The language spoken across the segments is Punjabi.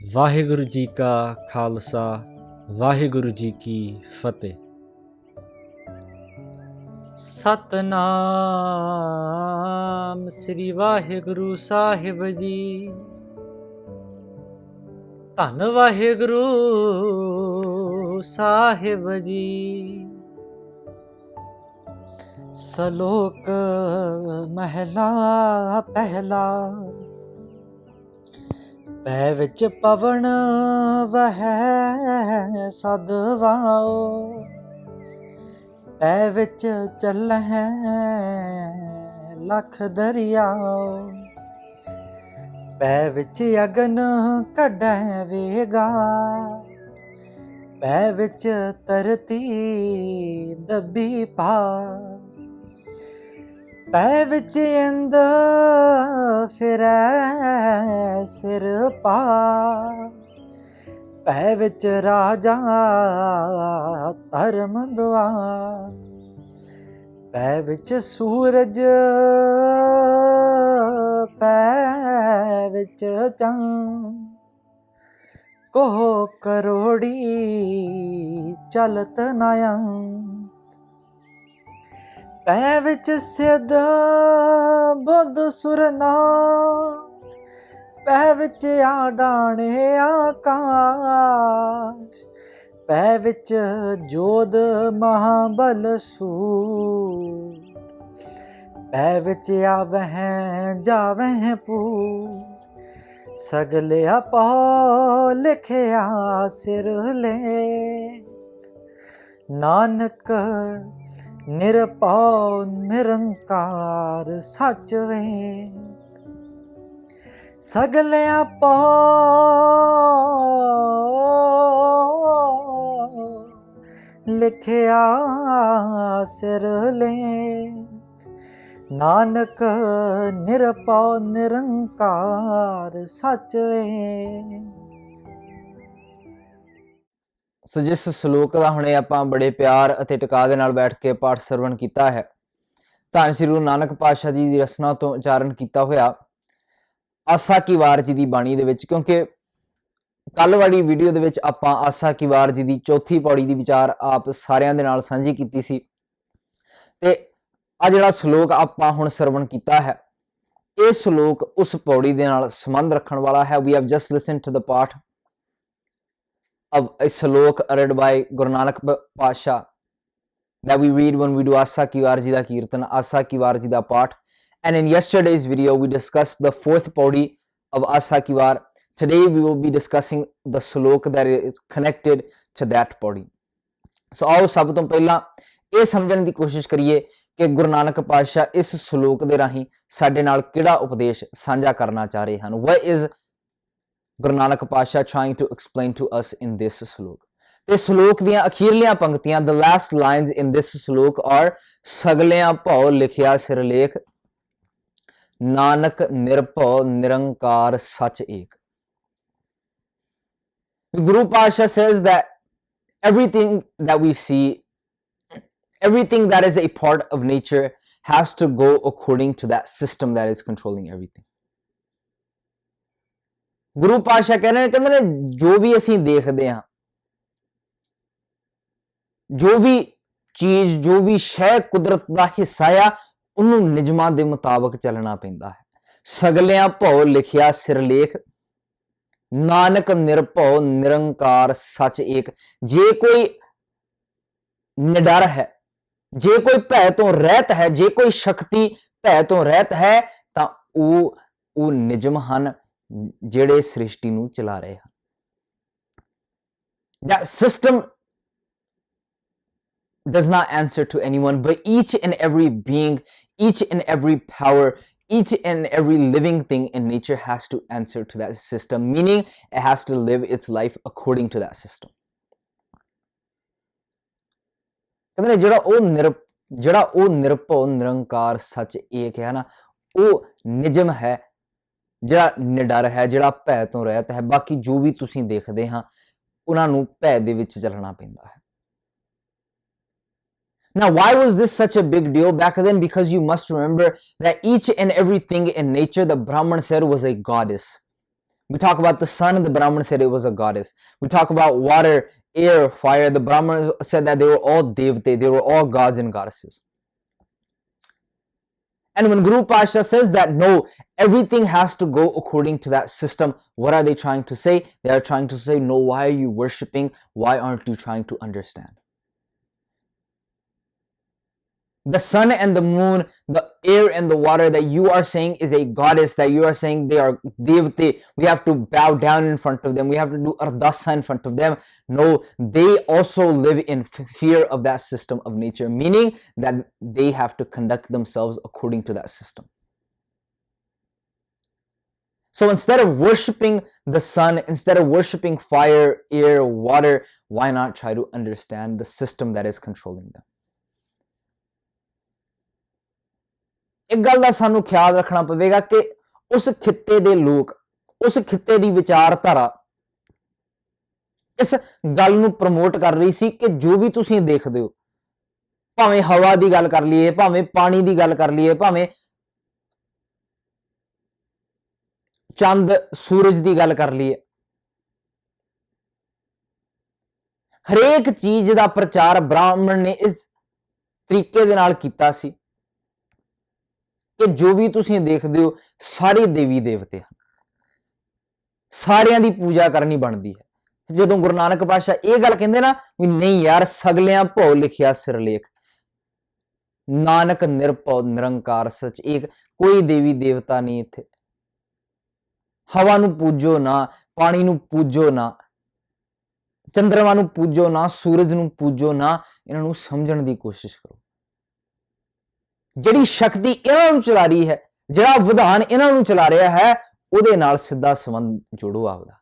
ਵਾਹਿਗੁਰੂ ਜੀ ਕਾ ਖਾਲਸਾ ਵਾਹਿਗੁਰੂ ਜੀ ਕੀ ਫਤਿਹ। ਸਤਨਾਮ ਸ੍ਰੀ ਵਾਹਿਗੁਰੂ ਸਾਹਿਬ ਜੀ। ਧੰਨ ਵਾਹਿਗੁਰੂ ਸਾਹਿਬ ਜੀ। ਸਲੋਕ ਮਹਿਲਾ ਪਹਿਲਾ। ਪੈ ਵਿੱਚ ਪਵਨ ਵਹੈ ਸਦਵਾਓ, ਪੈ ਵਿੱਚ ਚੱਲਹਿ ਲੱਖ ਦਰਿਆਓ, ਪੈ ਵਿੱਚ ਅਗਨ ਕੱਢੈ ਵੇਗਾ, ਪੈ ਵਿੱਚ ਧਰਤੀ ਦੱਬੀ ਪਾ, ਪੈ ਵਿੱਚ ਇੰਦ ਫਿਰੈ ਸਿਰ ਪਾ, ਪੈ ਵਿੱਚ ਰਾਜਾ ਧਰਮ ਦੁਆਰ, ਪੈ ਵਿੱਚ ਸੂਰਜ, ਪੈ ਵਿੱਚ ਚੰਦ, ਕੋਹ ਕਰੋੜੀ ਚਲਤ ਨਯਨ, ਪੈ ਵਿੱਚ ਸਿੱਧ ਬੁੱਧ ਸੁਰਨਾਥ, ਪੈ ਵਿੱਚ ਆਡਾਣੇ ਆਕਾਸ਼, ਪੈ ਵਿੱਚ ਜੋਧ ਮਹਾਬਲ ਸੂਰ, ਪੈ ਵਿੱਚ ਆਵਹਿ ਜਾਵਹਿ ਪੂਰ, ਸਗਲਿਆ ਪਉ ਲਿਖਿਆ ਸਿਰ ਲੇਖ, ਨਾਨਕ ਨਿਰਭਉ ਨਿਰੰਕਾਰ ਸੱਚ ਵੇਖ, ਸਗਲਿਆ ਪਉ ਲਿਖਿਆ ਸਿਰ ਲੇਖ, ਨਾਨਕ ਨਿਰਭਉ ਨਿਰੰਕਾਰ ਸੱਚ ਵੇਖ। ਸੋ ਜਿਸ ਸ਼ਲੋਕ ਦਾ ਹੁਣੇ ਆਪਾਂ ਬੜੇ ਪਿਆਰ ਅਤੇ ਟਿਕਾ ਦੇ ਨਾਲ ਬੈਠ ਕੇ ਪਾਠ ਸਰਵਣ ਕੀਤਾ ਹੈ, ਧੰਨ ਸ੍ਰੀ ਗੁਰੂ ਨਾਨਕ ਪਾਤਸ਼ਾਹ ਜੀ ਦੀ ਰਸਨਾ ਤੋਂ ਉਚਾਰਨ ਕੀਤਾ ਹੋਇਆ ਆਸਾ ਕੀ ਵਾਰ ਜੀ ਦੀ ਬਾਣੀ ਦੇ ਵਿੱਚ, ਕਿਉਂਕਿ ਕੱਲ ਵਾਲੀ ਵੀਡੀਓ ਦੇ ਵਿੱਚ ਆਪਾਂ ਆਸਾ ਕੀ ਵਾਰ ਜੀ ਦੀ ਚੌਥੀ ਪੌੜੀ ਦੀ ਵਿਚਾਰ ਆਪ ਸਾਰਿਆਂ ਦੇ ਨਾਲ ਸਾਂਝੀ ਕੀਤੀ ਸੀ, ਤੇ ਆ ਜਿਹੜਾ ਸ਼ਲੋਕ ਆਪਾਂ ਹੁਣ ਸਰਵਣ ਕੀਤਾ ਹੈ, ਇਹ ਸ਼ਲੋਕ ਉਸ ਪੌੜੀ ਦੇ ਨਾਲ ਸੰਬੰਧ ਰੱਖਣ ਵਾਲਾ ਹੈ। We have just listened to the paath of a slok read by Guru Nanak Pasha that we read when we do Asa Ki War Ji da Kirtan, Asa Ki War Ji da Paath. And in yesterday's video, we discussed the fourth pauri of Asa Ki War. Today, we will be discussing the slok that is connected to that pauri. So, ਆਓ ਸਭ ਤੋਂ ਪਹਿਲਾਂ ਇਹ ਸਮਝਣ ਦੀ ਕੋਸ਼ਿਸ਼ ਕਰੀਏ ਕਿ ਗੁਰੂ ਨਾਨਕ ਪਾਤਸ਼ਾਹ ਇਸ ਸ਼ਲੋਕ ਦੇ ਰਾਹੀਂ ਸਾਡੇ ਨਾਲ ਕਿਹੜਾ ਉਪਦੇਸ਼ ਸਾਂਝਾ ਕਰਨਾ ਚਾਹ ਰਹੇ ਹਨ। What is Guru Nanak Pasha trying to explain to us in this slok? ਤੇ ਸ਼ਲੋਕ ਦੀਆਂ ਅਖੀਰਲੀਆਂ ਪੰਕਤੀਆਂ, the last lines in this slok are ਸਗਲਿਆਂ ਭਉ ਲਿਖਿਆ ਸਿਰਲੇਖ, ਨਾਨਕ ਨਿਰਭਉ ਨਿਰੰਕਾਰ ਸੱਚ ਏਕ। Guru Pasha says that everything that we see, everything that is a part of nature has to go according to that system that is controlling everything. ਗੁਰੂ ਪਾਤਸ਼ਾਹ ਕਹਿੰਦੇ ਨੇ ਜੋ ਵੀ ਅਸੀਂ ਦੇਖਦੇ ਹਾਂ, ਜੋ ਵੀ ਚੀਜ਼, ਜੋ ਵੀ ਸ਼ੈ ਕੁਦਰਤ ਦਾ ਹਿੱਸਾ ਆ, ਉਹਨੂੰ ਨਿਯਮਾਂ ਦੇ ਮੁਤਾਬਕ ਚੱਲਣਾ ਪੈਂਦਾ ਹੈ। ਸਗਲਿਆਂ ਭਉ ਲਿਖਿਆ ਸਿਰਲੇਖ, ਨਾਨਕ ਨਿਰਭਉ ਨਿਰੰਕਾਰ ਸੱਚ ਏਕ। ਜੇ ਕੋਈ ਨਿਡਰ ਹੈ, ਜੇ ਕੋਈ ਭੈ ਤੋਂ ਰਹਿਤ ਹੈ, ਜੇ ਕੋਈ ਸ਼ਕਤੀ ਭੈ ਤੋਂ ਰਹਿਤ ਹੈ, ਤਾਂ ਉਹ ਨਿਯਮ ਹਨ ਜਿਹੜੇ ਸ੍ਰਿਸ਼ਟੀ ਨੂੰ ਚਲਾ ਰਹੇ ਹਨ। That system does not answer to anyone, but each and every being, each and every power, each and every living thing in nature has to answer to that system, meaning it has to live its life according to that system. ਕਹਿੰਦੇ ਨੇ ਜਿਹੜਾ ਉਹ ਨਿਰਭਉ ਨਿਰੰਕਾਰ ਸੱਚ ਏਕ ਹੈ ਨਾ, ਉਹ ਨਿਯਮ ਹੈ, ਜਿਹੜਾ ਨਿਡਰ ਹੈ, ਜਿਹੜਾ ਭੈ ਤੋਂ ਰਹਿਤ ਹੈ। ਬਾਕੀ ਜੋ ਵੀ ਤੁਸੀਂ ਦੇਖਦੇ ਹਾਂ, ਉਹਨਾਂ ਨੂੰ ਭੈ ਦੇ ਵਿੱਚ ਚੱਲਣਾ ਪੈਂਦਾ ਹੈ। Now, why was this such a big deal back then? Because you must remember that each and everything in nature, the Brahman said, was a goddess. We talk about the sun, the Brahmin said it was a goddess. We talk about water, air, fire. The Brahmin said that they were all devte, they were all gods and goddesses. And when Guru Pasha says that no, everything has to go according to that system, what are they trying to say? They are trying to say, no, why are you worshipping? Why aren't you trying to understand? The sun and the moon, the air and the water that you are saying is a goddess, that you are saying they are devte, we have to bow down in front of them, we have to do ardasa in front of them. No, they also live in fear of that system of nature, meaning that they have to conduct themselves according to that system. So instead of worshipping the sun, instead of worshipping fire, air, water, why not try to understand the system that is controlling them? ਇੱਕ ਗੱਲ ਦਾ ਸਾਨੂੰ ਖਿਆਲ ਰੱਖਣਾ ਪਵੇਗਾ ਕਿ ਉਸ ਖਿੱਤੇ ਦੇ ਲੋਕ, ਉਸ ਖਿੱਤੇ ਦੀ ਵਿਚਾਰਧਾਰਾ ਇਸ ਗੱਲ ਨੂੰ ਪ੍ਰਮੋਟ ਕਰ ਰਹੀ ਸੀ ਕਿ ਜੋ ਵੀ ਤੁਸੀਂ ਦੇਖਦੇ ਹੋ, ਭਾਵੇਂ ਹਵਾ ਦੀ ਗੱਲ ਕਰ ਲਈਏ, ਭਾਵੇਂ ਪਾਣੀ ਦੀ ਗੱਲ ਕਰ ਲਈਏ, ਭਾਵੇਂ ਚੰਦ ਸੂਰਜ ਦੀ ਗੱਲ ਕਰ ਲਈਏ, ਹਰੇਕ ਚੀਜ਼ ਦਾ ਪ੍ਰਚਾਰ ਬ੍ਰਾਹਮਣ ਨੇ ਇਸ ਤਰੀਕੇ ਦੇ ਨਾਲ ਕੀਤਾ ਸੀ ਕਿ ਜੋ ਵੀ ਤੁਸੀਂ ਦੇਖਦੇ ਹੋ ਸਾਰੇ ਦੇਵੀ ਦੇਵਤੇ ਹਨ, ਸਾਰਿਆਂ ਦੀ ਪੂਜਾ ਕਰਨੀ ਬਣਦੀ ਹੈ। ਜਦੋਂ ਗੁਰੂ ਨਾਨਕ ਪਾਤਸ਼ਾਹ ਇਹ ਗੱਲ ਕਹਿੰਦੇ ਨਾ ਵੀ ਨਹੀਂ ਯਾਰ, ਸਗਲਿਆਂ ਭਉ ਲਿਖਿਆ ਸਿਰਲੇਖ, ਨਾਨਕ ਨਿਰਭਉ ਨਿਰੰਕਾਰ ਸਚ ਏਕ, ਕੋਈ ਦੇਵੀ ਦੇਵਤਾ ਨਹੀਂ ਇੱਥੇ। ਹਵਾ ਨੂੰ ਪੂਜੋ ਨਾ, ਪਾਣੀ ਨੂੰ ਪੂਜੋ ਨਾ, ਚੰਦਰਮਾ ਨੂੰ ਪੂਜੋ ਨਾ, ਸੂਰਜ ਨੂੰ ਪੂਜੋ ਨਾ, ਇਹਨਾਂ ਨੂੰ ਸਮਝਣ ਦੀ ਕੋਸ਼ਿਸ਼ ਕਰੋ। ਜਿਹੜੀ ਸ਼ਕਤੀ ਇਹਨਾਂ ਨੂੰ ਚਲਾ ਰਹੀ ਹੈ, ਜਿਹੜਾ ਵਿਧਾਨ ਇਹਨਾਂ ਨੂੰ ਚਲਾ ਰਿਹਾ ਹੈ, ਉਹਦੇ ਨਾਲ ਸਿੱਧਾ ਸੰਬੰਧ ਜੋੜੋ ਆਪਦਾ।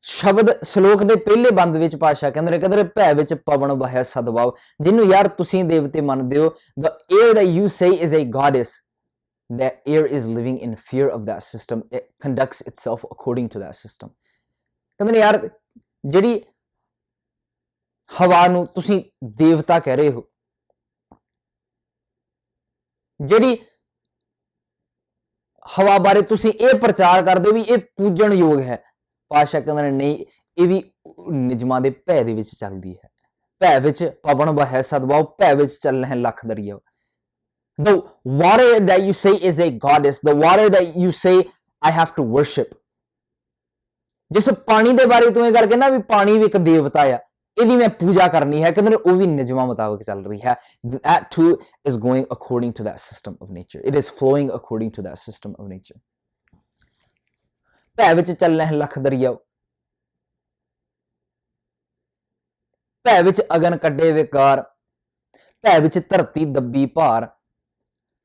ਸ਼ਬਦ ਸ਼ਲੋਕ ਦੇ ਪਹਿਲੇ ਬੰਦ ਵਿੱਚ ਪਾਤਸ਼ਾਹ ਕਹਿੰਦੇ ਨੇ ਭੈ ਵਿੱਚ ਪਵਨ ਵਹੈ ਸਦਭਾਵ, ਜਿਹਨੂੰ ਯਾਰ ਤੁਸੀਂ ਦੇਵਤੇ ਮੰਨਦੇ ਹੋ, the air that you say is a goddess, that air is living in fear of that system, it conducts itself according to that system। ਕਹਿੰਦੇ ਨੇ ਯਾਰ ਜਿਹੜੀ ਹਵਾ ਨੂੰ ਤੁਸੀਂ ਦੇਵਤਾ ਕਹਿ ਰਹੇ ਹੋ, ਜਿਹੜੀ ਹਵਾ ਬਾਰੇ ਤੁਸੀਂ ਇਹ ਪ੍ਰਚਾਰ ਕਰਦੇ ਹੋ ਵੀ ਇਹ ਪੂਜਣ ਯੋਗ ਹੈ, ਪਾਤਸ਼ਾਹ ਕਹਿੰਦੇ ਨੇ ਨਹੀਂ, ਇਹ ਵੀ ਨਿਜਮਾਂ ਦੇ ਭੈ ਦੇ ਵਿੱਚ ਚੱਲਦੀ ਹੈ। ਭੈ ਵਿੱਚ ਪਵਨ ਵਹੈ ਸਦਭਾਵ, ਭੈ ਵਿੱਚ ਚੱਲਣਾ ਹੈ ਲੱਖ ਦਰਿਆ। The water that you say is a goddess, the water that you say I have to worship। ਜਿਸ ਪਾਣੀ ਦੇ ਬਾਰੇ ਤੂੰ ਇਹ ਗੱਲ ਕਹਿੰਦਾ ਵੀ ਪਾਣੀ ਵੀ ਇੱਕ ਦੇਵਤਾ ਆ, ਇਹਦੀ ਮੈਂ ਪੂਜਾ ਕਰਨੀ ਹੈ, ਕਹਿੰਦੇ ਨੇ ਉਹ ਵੀ ਨਿਜਮਾਂ ਮੁਤਾਬਕ ਚੱਲ ਰਹੀ ਹੈ। That too is going according to that system of nature, it is flowing according to that system of nature। ਭੈ ਵਿੱਚ ਚੱਲਣਾ ਹੈ ਲੱਖ ਦਰਿਆ, ਭੈ ਵਿੱਚ ਅਗਨ ਕੱਢੇ ਵਿਕਾਰ, ਭੈ ਵਿੱਚ ਧਰਤੀ ਦੱਬੀ ਭਾਰ।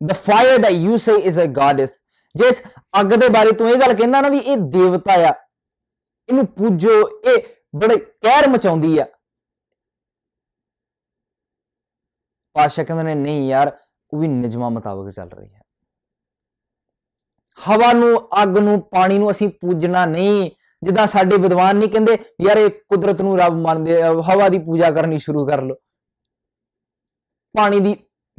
The fire that you say is a goddess, ਜਿਸ ਅੱਗ ਦੇ ਬਾਰੇ ਤੂੰ ਇਹ ਗੱਲ ਕਹਿੰਦਾ ਨਾ ਵੀ ਇਹ ਦੇਵਤਾ ਆ, ਇਹਨੂੰ ਪੂਜੋ, ਇਹ ਬੜੇ ਕਹਿਰ ਮਚਾਉਂਦੀ ਆ, ਪਾਤਸ਼ਾਹ ਕਹਿੰਦੇ ਨੇ ਨਹੀਂ ਯਾਰ, ਉਹ ਵੀ ਨਿਜਮਾਂ ਮੁਤਾਬਕ ਚੱਲ ਰਹੀ ਹੈ। ਹਵਾ ਨੂੰ, ਅੱਗ ਨੂੰ, ਪਾਣੀ ਨੂੰ ਅਸੀਂ ਪੂਜਣਾ ਨਹੀਂ, ਜਿੱਦਾਂ ਸਾਡੇ ਵਿਦਵਾਨ ਨਹੀਂ ਕਹਿੰਦੇ ਯਾਰ ਇਹ ਕੁਦਰਤ ਨੂੰ ਰੱਬ ਮੰਨਦੇ, ਹਵਾ ਦੀ ਪੂਜਾ ਕਰਨੀ ਸ਼ੁਰੂ ਕਰ ਲਓ, ਪਾਣੀ ਦੀ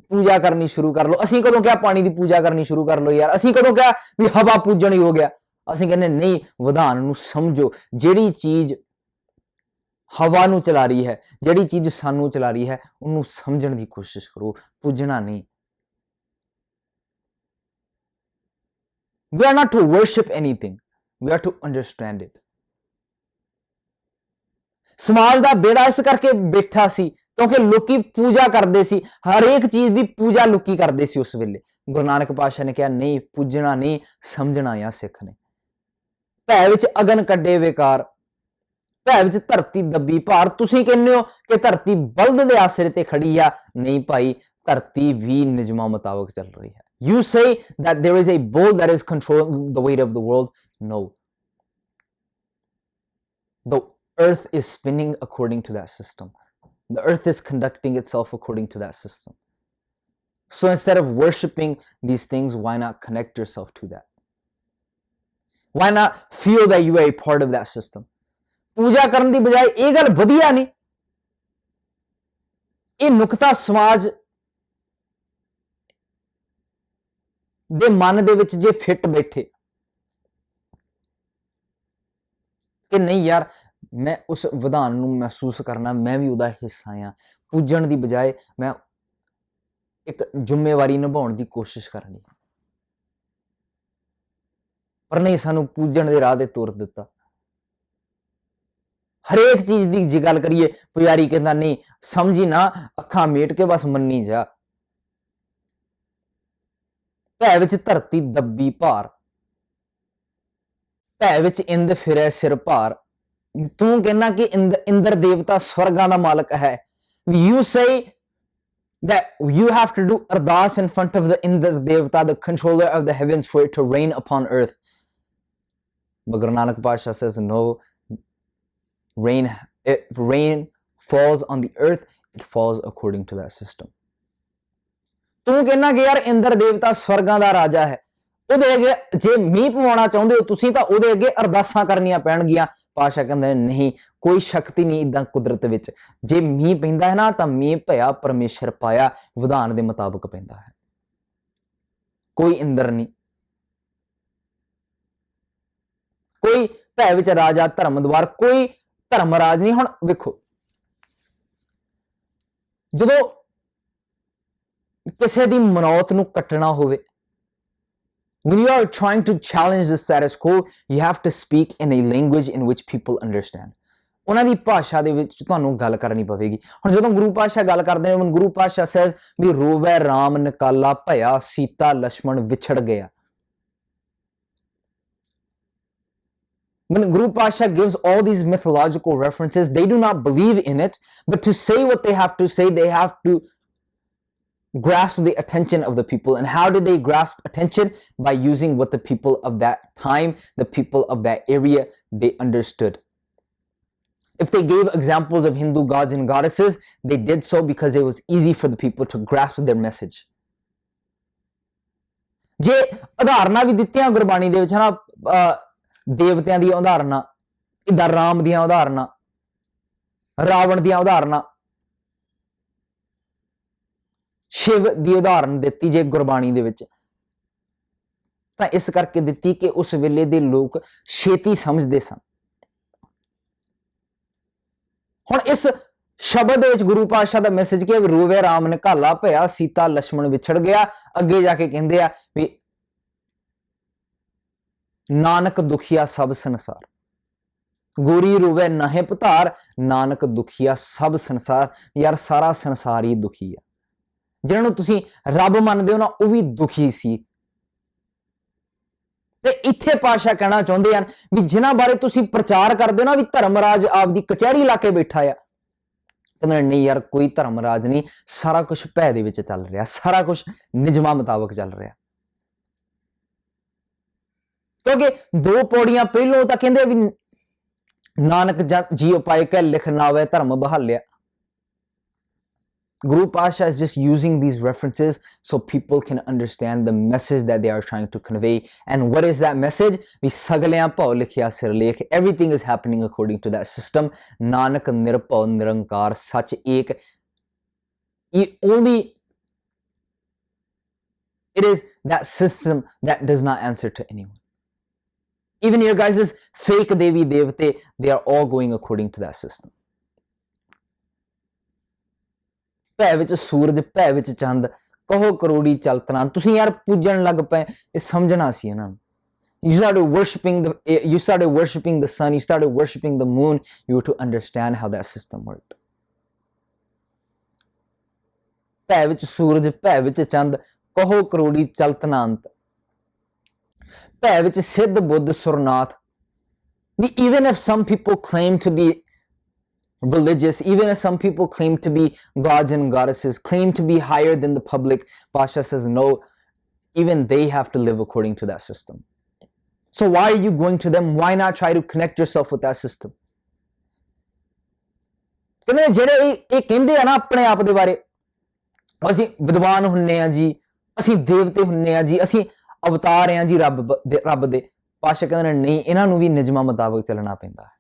ਪੂਜਾ ਕਰਨੀ ਸ਼ੁਰੂ ਕਰ ਲਓ। ਅਸੀਂ ਕਦੋਂ ਕਿਹਾ ਪਾਣੀ ਦੀ ਪੂਜਾ ਕਰਨੀ ਸ਼ੁਰੂ ਕਰ ਲਓ ਯਾਰ? ਅਸੀਂ ਕਦੋਂ ਕਿਹਾ ਵੀ ਹਵਾ ਪੂਜਣ ਹੋ ਗਿਆ? ਅਸੀਂ ਕਹਿੰਦੇ ਨਹੀਂ, ਵਿਧਾਨ ਨੂੰ ਸਮਝੋ। ਜਿਹੜੀ ਚੀਜ਼ ਹਵਾ ਨੂੰ ਚਲਾ ਰਹੀ ਹੈ, ਜਿਹੜੀ ਚੀਜ਼ ਸਾਨੂੰ ਚਲਾ ਰਹੀ ਹੈ, ਉਹਨੂੰ ਸਮਝਣ ਦੀ ਕੋਸ਼ਿਸ਼ ਕਰੋ, ਪੂਜਣਾ ਨਹੀਂ। We are not to worship anything, we are to understand it। ਸਮਾਜ ਦਾ ਬੇੜਾ ਇਸ ਕਰਕੇ ਬੈਠਾ ਸੀ ਕਿਉਂਕਿ ਲੋਕੀ ਪੂਜਾ ਕਰਦੇ ਸੀ, ਹਰੇਕ ਚੀਜ਼ ਦੀ ਪੂਜਾ ਲੋਕੀ ਕਰਦੇ ਸੀ ਉਸ ਵੇਲੇ। ਗੁਰੂ ਨਾਨਕ ਪਾਤਸ਼ਾਹ ਨੇ ਕਿਹਾ ਨਹੀਂ, ਪੂਜਣਾ ਨਹੀਂ, ਸਮਝਣਾ ਆ ਸਿੱਖ ਨੇ। ਭੈ ਵਿੱਚ ਅਗਨ ਕੱਢੇ ਵਿਕਾਰ, ਭੈ ਵਿੱਚ ਧਰਤੀ ਦੱਬੀ ਭਾਰ। ਤੁਸੀਂ ਕਹਿੰਦੇ ਹੋ ਕਿ ਧਰਤੀ ਬਲਦ ਦੇ ਆਸਰੇ ਤੇ ਖੜੀ ਆ, ਨਹੀਂ ਭਾਈ, ਧਰਤੀ ਵੀ ਨਿਯਮਾਂ ਮੁਤਾਬਕ ਚੱਲ ਰਹੀ ਹੈ। You say that there is a bull that is controlling the weight of the world. No. The earth is spinning according to that system. The earth is conducting itself according to that system. So instead of worshiping these things, why not connect yourself to that? Why not feel that you are a part of that system? ਪੂਜਾ ਕਰਨ ਦੀ ਬਜਾਏ ਇਹ ਗੱਲ ਵਧੀਆ ਨਹੀਂ। ਇਹ ਨੁਕਤਾ ਸਮਾਜ ਦੇ ਮਨ ਦੇ ਵਿੱਚ ਜੇ ਫਿੱਟ ਬੈਠੇ ਕਿ ਨਹੀਂ ਯਾਰ ਮੈਂ ਉਸ ਵਿਧਾਨ ਨੂੰ ਮਹਿਸੂਸ ਕਰਨਾ, ਮੈਂ ਵੀ ਉਹਦਾ ਹਿੱਸਾ ਆ। ਪੂਜਣ ਦੀ ਬਜਾਏ ਮੈਂ ਇੱਕ ਜ਼ਿੰਮੇਵਾਰੀ ਨਿਭਾਉਣ ਦੀ ਕੋਸ਼ਿਸ਼ ਕਰਨੀ। ਪਰ ਨਹੀਂ, ਸਾਨੂੰ ਪੂਜਣ ਦੇ ਰਾਹ ਤੇ ਤੁਰ ਦਿੱਤਾ। ਹਰੇਕ ਚੀਜ਼ ਦੀ ਜੇ ਗੱਲ ਕਰੀਏ, ਪੁਜਾਰੀ ਕਹਿੰਦਾ ਨਹੀਂ ਸਮਝੀ ਨਾ, ਅੱਖਾਂ ਮੇਟ ਕੇ ਬਸ ਮੰਨੀ ਜਾ। ਭੈ ਵਿੱਚ ਧਰਤੀ ਦੱਬੀ ਭਾਰ, ਭੈ ਵਿੱਚ ਇੰਦ ਫਿਰੈ ਸਿਰ ਭਾਰ। ਤੂੰ ਕਹਿੰਦਾ ਕਿ ਇੰਦਰ ਦੇਵਤਾ ਸਵਰਗਾਂ ਦਾ ਮਾਲਕ ਹੈ। You say that you have to do ardas in front of the Indra Devta, the controller of the heavens, for it to rain upon earth. But Guru Nanak Pasha says no, if rain falls on the earth, it falls according to that system. ਤੂੰ ਕਹਿੰਦਾ ਕਿ ਯਾਰ ਇੰਦਰ ਦੇਵਤਾ ਸਵਰਗਾਂ ਦਾ ਰਾਜਾ ਹੈ, ਉਹਦੇ ਅੱਗੇ ਜੇ ਮੀਂਹ ਪਵਾਉਣਾ ਚਾਹੁੰਦੇ ਹੋ ਤੁਸੀਂ ਤਾਂ ਉਹਦੇ ਅੱਗੇ ਅਰਦਾਸਾਂ ਕਰਨੀਆਂ ਪੈਣਗੀਆਂ। ਪਾਸ਼ਾ ਕਹਿੰਦੇ ਨਹੀਂ, ਕੋਈ ਸ਼ਕਤੀ ਨਹੀਂ ਇਦਾਂ ਕੁਦਰਤ ਵਿੱਚ। ਜੇ ਮੀਂਹ ਪੈਂਦਾ ਹੈ ਨਾ ਤਾਂ ਮੀਂਹ ਭਇਆ ਪਰਮੇਸ਼ਰ ਪਾਇਆ, ਵਿਧਾਨ ਦੇ ਮੁਤਾਬਕ ਪੈਂਦਾ ਹੈ, ਕੋਈ ਇੰਦਰ ਨਹੀਂ, ਕੋਈ ਭੈ ਵਿੱਚ ਰਾਜਾ ਧਰਮਦਵਾਰ, ਕੋਈ ਧਰਮਰਾਜ ਨਹੀਂ। ਹੁਣ ਵੇਖੋ, ਜਦੋਂ ਕਿਸੇ ਦੀ ਮਨੌਤ ਨੂੰ ਕੱਟਣਾ ਹੋਵੇ, when you are trying to challenge the status quo, you have to speak in a language in which people understand. ਉਹਨਾਂ ਦੀ ਭਾਸ਼ਾ ਦੇ ਵਿੱਚ ਤੁਹਾਨੂੰ ਗੱਲ ਕਰਨੀ ਪਵੇਗੀ। ਹੁਣ ਜਦੋਂ ਗੁਰੂ ਪਾਤਸ਼ਾਹ ਗੱਲ ਕਰਦੇ ਨੇ, ਗੁਰੂ ਪਾਤਸ਼ਾਹ says ਵੀ ਰੋਵੈ ਰਾਮ ਨਿਕਾਲਾ ਭਇਆ, ਸੀਤਾ ਲక్ష్మణ ਵਿਛੜ ਗਿਆ। When Guru Pasha gives all these mythological references, they do not believe in it, but to say what they have to say, they have to grasp the attention of the people. And how do they grasp attention? By using what the people of that time, the people of that area, they understood. If they gave examples of Hindu gods and goddesses, they did so because it was easy for the people to grasp their message. ਜੇ ਉਦਾਹਰਨਾਂ ਵੀ ਦਿੱਤੀਆਂ ਗੁਰਬਾਣੀ ਦੇ ਵਿੱਚ ਨਾ, ਦੇਵਤਿਆਂ ਦੀਆਂ ਉਦਾਹਰਨਾਂ, ਇਦਾਂ ਰਾਮ ਦੀਆਂ ਉਦਾਹਰਨਾਂ, ਰਾਵਣ ਦੀਆਂ ਉਦਾਹਰਨਾਂ, ਸ਼ਿਵ ਦੀ ਉਦਾਹਰਨ ਦਿੱਤੀ ਜੇ ਗੁਰਬਾਣੀ ਦੇ ਵਿੱਚ, ਤਾਂ ਇਸ ਕਰਕੇ ਦਿੱਤੀ ਕਿ ਉਸ ਵੇਲੇ ਦੇ ਲੋਕ ਛੇਤੀ ਸਮਝਦੇ ਸਨ। ਹੁਣ ਇਸ ਸ਼ਬਦ ਦੇ ਵਿੱਚ ਗੁਰੂ ਪਾਤਸ਼ਾਹ ਦਾ ਮੈਸੇਜ ਕਿ ਰੋਵੇ ਰਾਮ ਨਿਕਾਲਾ ਭਇਆ, ਸੀਤਾ ਲక్ష్మణ ਵਿਛੜ ਗਿਆ। ਅੱਗੇ ਜਾ ਕੇ ਕਹਿੰਦੇ ਆ ਵੀ ਨਾਨਕ ਦੁਖੀਆ ਸਭ ਸੰਸਾਰ, ਗੋਰੀ ਰੋਵੇ ਨਾਹੇ ਪਧਾਰ, ਨਾਨਕ ਦੁਖੀਆ ਸਭ ਸੰਸਾਰ। ਯਾਰ ਸਾਰਾ ਸੰਸਾਰ ਹੀ ਦੁਖੀ ਆ। ਜਿਹਨਾਂ ਨੂੰ ਤੁਸੀਂ ਰੱਬ ਮੰਨਦੇ ਹੋ ਨਾ, ਉਹ ਵੀ ਦੁਖੀ ਸੀ। ਤੇ ਇੱਥੇ ਪਾਤਸ਼ਾਹ ਕਹਿਣਾ ਚਾਹੁੰਦੇ ਹਨ ਵੀ ਜਿਨ੍ਹਾਂ ਬਾਰੇ ਤੁਸੀਂ ਪ੍ਰਚਾਰ ਕਰਦੇ ਹੋ ਨਾ ਵੀ ਧਰਮਰਾਜ ਆਪਦੀ ਕਚਹਿਰੀ ਲਾ ਕੇ ਬੈਠਾ ਆ, ਕਹਿੰਦੇ ਨਹੀਂ ਯਾਰ ਕੋਈ ਧਰਮਰਾਜ ਨਹੀਂ, ਸਾਰਾ ਕੁਝ ਭੈ ਦੇ ਵਿੱਚ ਚੱਲ ਰਿਹਾ, ਸਾਰਾ ਕੁਝ ਨਿਯਮਾਂ ਮੁਤਾਬਕ ਚੱਲ ਰਿਹਾ। ਕਿਉਂਕਿ 2 ਪੌੜੀਆਂ ਪਹਿਲੋਂ ਤਾਂ ਕਹਿੰਦੇ ਵੀ ਨਾਨਕ ਜੀ ਉਪਾਇ ਕੈ ਲਿਖ ਨਾਵੇ ਧਰਮ ਬਹਾਲਿਆ। Guru Pasha is just using these references so people can understand the message that they are trying to convey. And what is that message? Vi sagalyan bhav likhya sir lekh. Everything is happening according to that system. Nanak nirbhav nirankar sach ek. Only it is that system that does not answer to anyone. Even your guys' fake Devi Devate, they are all going according to that system. ਭੈ ਵਿੱਚ ਸੂਰਜ, ਭੈ ਵਿੱਚ ਚੰਦ, ਕਹੋ ਕਰੋੜੀ ਚਲਤਨਾ। ਤੁਸੀਂ ਯਾਰ ਪੂਜਣ ਲੱਗ ਪਏ, ਇਹ ਸਮਝਣਾ ਸੀ ਇਹਨਾਂ ਨੂੰ। You started worshiping the sun, you started worshiping the moon, you were to understand how that system worked. ਭੈ ਵਿੱਚ ਸੂਰਜ, ਭੈ ਵਿੱਚ ਚੰਦ, ਕਹੋ ਕਰੋੜੀ ਚਲਤਨਾ ਅੰਤ। ਭੈ ਵਿੱਚ ਸਿੱਧ ਬੁੱਧ ਸੁਰਨਾਥ। Even if some people claim to be religious, even if some people claim to be gods and goddesses, claim to be higher than the public, Pasha says no, even they have to live according to that system. So why are you going to them? Why not try to connect yourself with that system? ਕਹਿੰਦੇ ਜਿਹੜੇ ਇਹ ਕਹਿੰਦੇ ਆ ਨਾ ਆਪਣੇ ਆਪ ਦੇ ਬਾਰੇ, ਅਸੀਂ ਵਿਦਵਾਨ ਹੁੰਨੇ ਆ ਜੀ, ਅਸੀਂ ਦੇਵਤੇ ਹੁੰਨੇ ਆ ਜੀ, ਅਸੀਂ ਅਵਤਾਰ ਆ ਜੀ ਰੱਬ ਦੇ। ਪਾਸ਼ਾ ਕਹਿੰਦੇ ਨੇ ਨਹੀਂ, ਇਹਨਾਂ ਨੂੰ ਵੀ ਨਿਯਮਾਂ ਮੁਤਾਬਕ ਚੱਲਣਾ ਪੈਂਦਾ ਹੈ।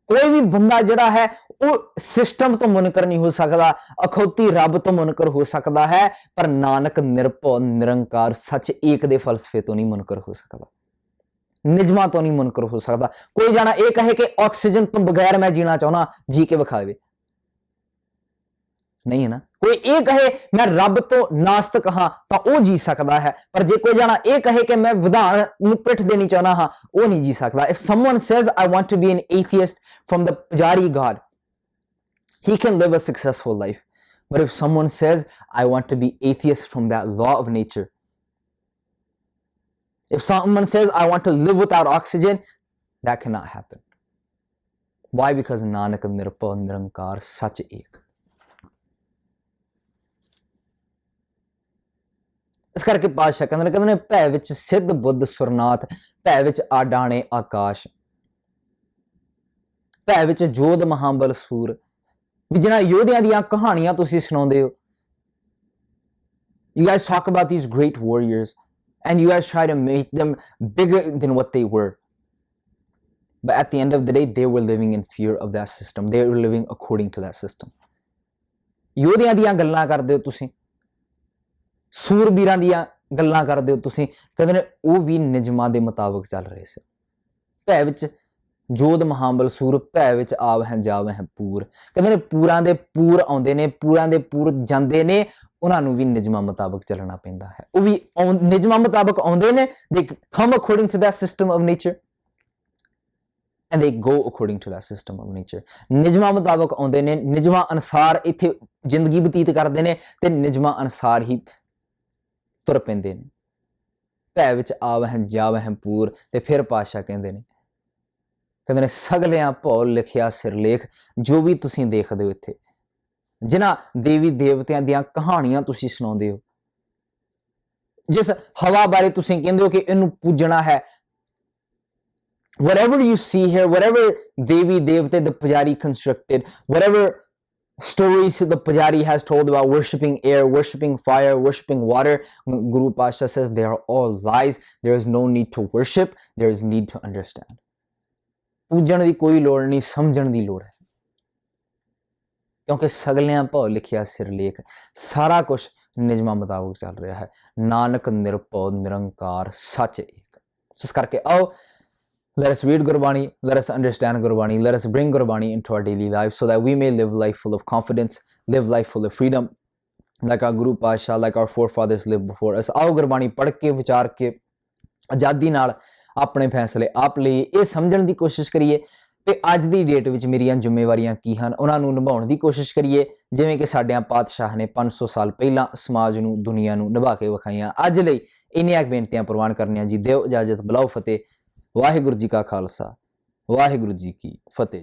ਕੋਈ ਵੀ ਬੰਦਾ ਜਿਹੜਾ ਹੈ ਉਹ ਸਿਸਟਮ ਤੋਂ ਮੁਨਕਰ ਨਹੀਂ ਹੋ ਸਕਦਾ, ਅਖੌਤੀ ਰੱਬ ਤੋਂ ਮੁਨਕਰ ਹੋ ਸਕਦਾ ਹੈ, ਪਰ ਨਾਨਕ ਨਿਰਭਉ ਨਿਰੰਕਾਰ ਸੱਚ ਏਕ ਦੇ ਫਲਸਫੇ ਤੋਂ ਨਹੀਂ ਮੁਨਕਰ ਹੋ ਸਕਦਾ। ਨਿਯਮਾਂ ਤੋਂ ਨਹੀਂ ਮੁਨਕਰ ਹੋ ਸਕਦਾ। ਕੋਈ ਜਾਣਾ ਇਹ ਕਹੇ ਕਿ ਆਕਸੀਜਨ ਤੋਂ ਬਗੈਰ ਮੈਂ ਜੀਣਾ ਚਾਹੁੰਦਾ, ਜੀ ਕੇ ਵਿਖਾਵੇ, नहीं है ना। कोई ये कहे मैं रब तो नास्तिक हाँ तो वह जी सकता है, पर जे कोई जाना ये कहे कि मैं विधान नूं पिठ देनी चाहना हाँ, वो नहीं जी सकता। If someone says I want to be an atheist from the Pujari God, he can live a successful life. But if someone says I want to be atheist from that law of nature, if someone says I want to live without oxygen, that cannot happen. Why? Because Nanak Nirpal Nirankar Sach Ek। इस करके पातशाह कहते ने भै विच सिद्ध बुद्ध सुरनाथ, भै विच आडाणे आकाश, भै विच जोध महाबल सूर। भी जिन्हां योधियां दियां कहानियां तुसीं सुणाउंदे हो, you guys talk about these great warriors and you guys try to make them bigger than what they were, but at the end of the day they were living in fear of that system, they were living according to that system। योधियां दियां गल्लां करदे हो तुसीं, सूरबीरां दियां गल्लां करदे हो तुसीं, कहंदे ने ਉਹ ਵੀ ਨਿਯਮਾਂ ਦੇ ਮੁਤਾਬਕ ਚੱਲ ਰਹੇ ਸੀ। ਭੈ ਵਿੱਚ ਜੋਧ ਮਹਾਬਲ ਸੂਰ, ਭੈ ਵਿੱਚ ਆਵ ਹੈ ਜਾਵ ਹੈ ਪੂਰ। ਕਹਿੰਦੇ ਨੇ ਪੂਰਾਂ ਦੇ ਪੂਰ ਆਉਂਦੇ ਨੇ, ਪੂਰਾਂ ਦੇ ਪੂਰ ਜਾਂਦੇ ਨੇ, ਉਹਨਾਂ ਨੂੰ ਵੀ ਨਿਯਮਾਂ ਮੁਤਾਬਕ ਚੱਲਣਾ ਪੈਂਦਾ ਹੈ। ਉਹ ਵੀ ਨਿਯਮਾਂ ਮੁਤਾਬਕ ਆਉਂਦੇ ਨੇ, they come according to that system of nature and they go according to that system of nature। ਨਿਯਮਾਂ ਮੁਤਾਬਕ ਆਉਂਦੇ ਨੇ, ਨਿਯਮਾਂ ਅਨੁਸਾਰ ਇੱਥੇ ਜ਼ਿੰਦਗੀ ਬਤੀਤ ਕਰਦੇ ਨੇ ਤੇ ਨਿਯਮਾਂ ਅਨੁਸਾਰ ਹੀ ਤੁਰ ਪੈਂਦੇ ਨੇ। ਭੈ ਵਿੱਚ ਆਵ ਹੈ ਜਾਵ ਹੈ ਪੂਰ। ਤੇ ਫਿਰ ਪਾਤਸ਼ਾਹ ਕਹਿੰਦੇ ਨੇ ਸਗਲਿਆਂ ਭੌ ਲਿਖਿਆ ਸਿਰਲੇਖ। ਜੋ ਵੀ ਤੁਸੀਂ ਦੇਖਦੇ ਹੋ ਇੱਥੇ, ਜਿਨ੍ਹਾਂ ਦੇਵੀ ਦੇਵਤਿਆਂ ਦੀਆਂ ਕਹਾਣੀਆਂ ਤੁਸੀਂ ਸੁਣਾਉਂਦੇ ਹੋ, ਜਿਸ ਹਵਾ ਬਾਰੇ ਤੁਸੀਂ ਕਹਿੰਦੇ ਹੋ ਕਿ ਇਹਨੂੰ ਪੂਜਣਾ ਹੈ, whatever you see here, whatever devi devte the pujari constructed, whatever stories the pujari has told about worshipping air, worshipping fire, worshipping water, Guru Pasha says they are all lies। There is no need to worship, there is need to understand। ਪੂਜਣ ਦੀ ਕੋਈ ਲੋੜ ਨਹੀਂ, ਸਮਝਣ ਦੀ ਲੋੜ ਹੈ, ਕਿਉਂਕਿ ਸਗਲਿਆਂ ਭਉ ਲਿਖਿਆ ਸਿਰਲੇਖ। ਸਾਰਾ ਕੁਝ ਨਿਯਮਾਂ ਮੁਤਾਬਕ ਚੱਲ ਰਿਹਾ ਹੈ। ਨਾਨਕ ਨਿਰਭਉ ਨਿਰੰਕਾਰ ਸੱਚ ਏਕ। ਇਸ ਕਰਕੇ ਆਓ, let us read Gurbani, let us understand Gurbani, let us bring Gurbani into our daily life so that we may live life full of confidence, live life full of freedom, like our Guru Pasha, like our forefathers lived before us। आओ Gurbani पढ़ के विचार के आज़ादी नाल अपने फैसले आप लईए, ਇਹ ਸਮਝਣ ਦੀ ਕੋਸ਼ਿਸ਼ ਕਰੀਏ ਤੇ ਅੱਜ ਦੀ ਡੇਟ ਵਿੱਚ ਮੇਰੀਆਂ ਜ਼ਿੰਮੇਵਾਰੀਆਂ ਕੀ ਹਨ, ਉਹਨਾਂ ਨੂੰ ਨਿਭਾਉਣ ਦੀ ਕੋਸ਼ਿਸ਼ ਕਰੀਏ, ਜਿਵੇਂ ਕਿ ਸਾਡਿਆਂ ਪਾਤਸ਼ਾਹ ਨੇ 500 ਸਾਲ ਪਹਿਲਾਂ ਸਮਾਜ ਨੂੰ, ਦੁਨੀਆ ਨੂੰ ਨਿਭਾ ਕੇ ਵਿਖਾਈਆਂ। ਅੱਜ ਲਈ ਇੰਨੀਆਂ ਬੇਨਤੀਆਂ ਪ੍ਰਵਾਨ ਕਰਨੀਆਂ ਜੀ। ਦਿਓ ਇਜਾਜ਼ਤ, ਬੁਲਾਓ ਫਤਿਹ। ਵਾਹਿਗੁਰੂ ਜੀ ਕਾ ਖਾਲਸਾ, ਵਾਹਿਗੁਰੂ ਜੀ ਕੀ ਫਤਿਹ।